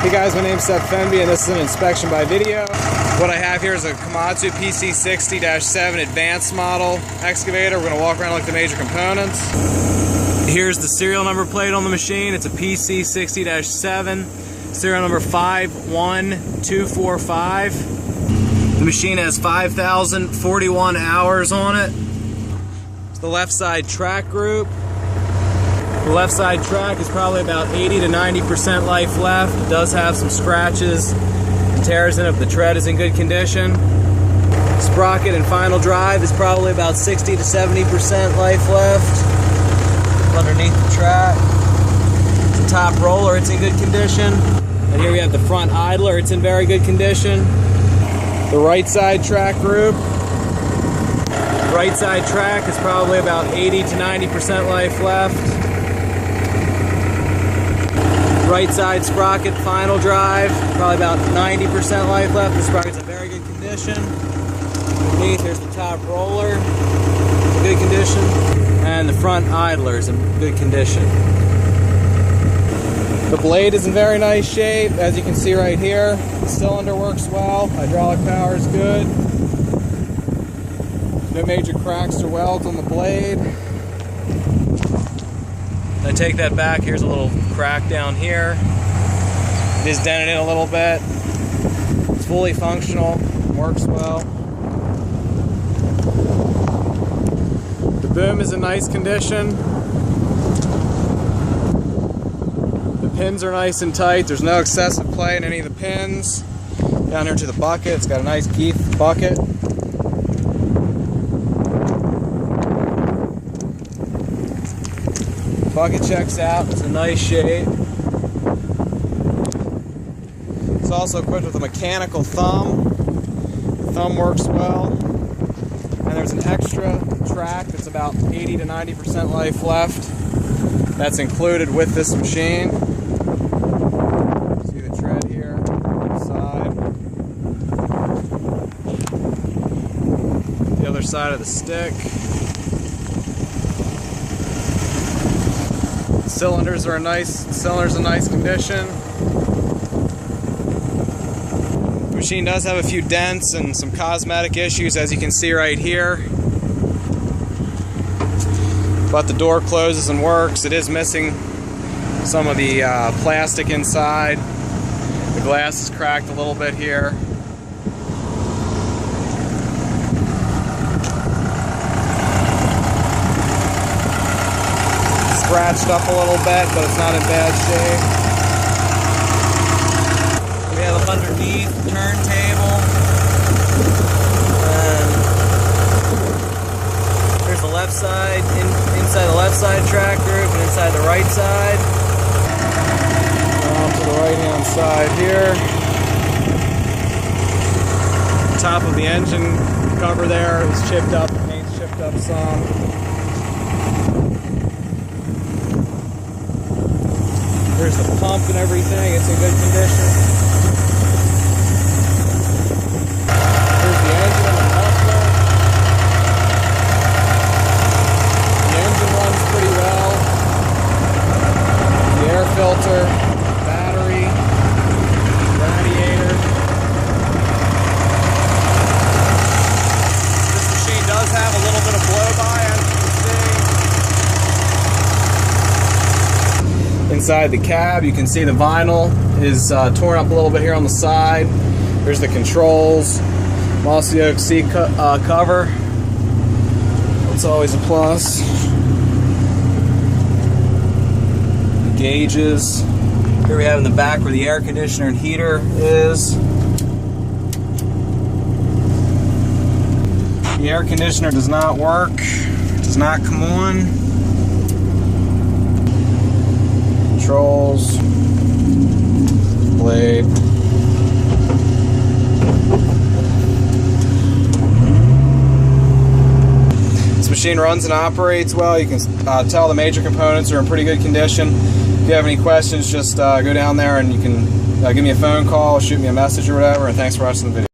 Hey guys, my name's Seth Fenby and this is an inspection by video. What I have here is a Komatsu PC60-7 advanced model excavator. We're going to walk around and look at the major components. Here's the serial number plate on the machine. It's a PC60-7, serial number 51245. The machine has 5,041 hours on it. It's the left side track group. The left side track is probably about 80 to 90% life left. It does have some scratches and tears in it, but the tread is in good condition. Sprocket and final drive is probably about 60 to 70% life left underneath the track. The top roller, it's in good condition. And here we have the front idler, it's in very good condition. The right side track group. Right side track is probably about 80 to 90% life left. Right side sprocket, final drive, probably about 90% life left. The sprocket's in very good condition. Underneath, here's the top roller, in good condition. And the front idler is in good condition. The blade is in very nice shape, as you can see right here. The cylinder works well, hydraulic power is good. No major cracks or welds on the blade. I take that back, here's a little crack down here. It is dented in a little bit. It's fully functional, works well. The boom is in nice condition. The pins are nice and tight. There's no excessive play in any of the pins. Down here to the bucket, it's got a nice Keith bucket. Bucket checks out, it's in nice shape. It's also equipped with a mechanical thumb. The thumb works well. And there's an extra track that's about 80 to 90% life left. That's included with this machine. See the tread here, side. The other side of the stick. Cylinders are in nice condition. The machine does have a few dents and some cosmetic issues, as you can see right here. But the door closes and works. It is missing some of the plastic inside. The glass is cracked a little bit here. Scratched up a little bit, but it's not in bad shape. We have underneath the turntable. And there's the left side, inside the left side track group and inside the right side. Off to the right hand side here. The top of the engine cover there is chipped up, the paint's chipped up some. There's the pump and everything, it's in good condition. Here's the engine and the muffler. The engine runs pretty well. The air filter, battery, radiator. This machine does have a little bit of blow-by, as you can see. Inside the cab, you can see the vinyl is torn up a little bit here on the side. There's the controls, mossy oak seat cover. That's always a plus. The gauges. Here we have in the back where the air conditioner and heater is. The air conditioner does not work, does not come on. Controls, blade. This machine runs and operates well. You can tell the major components are in pretty good condition. If you have any questions, just go down there and you can give me a phone call, shoot me a message or whatever, and thanks for watching the video.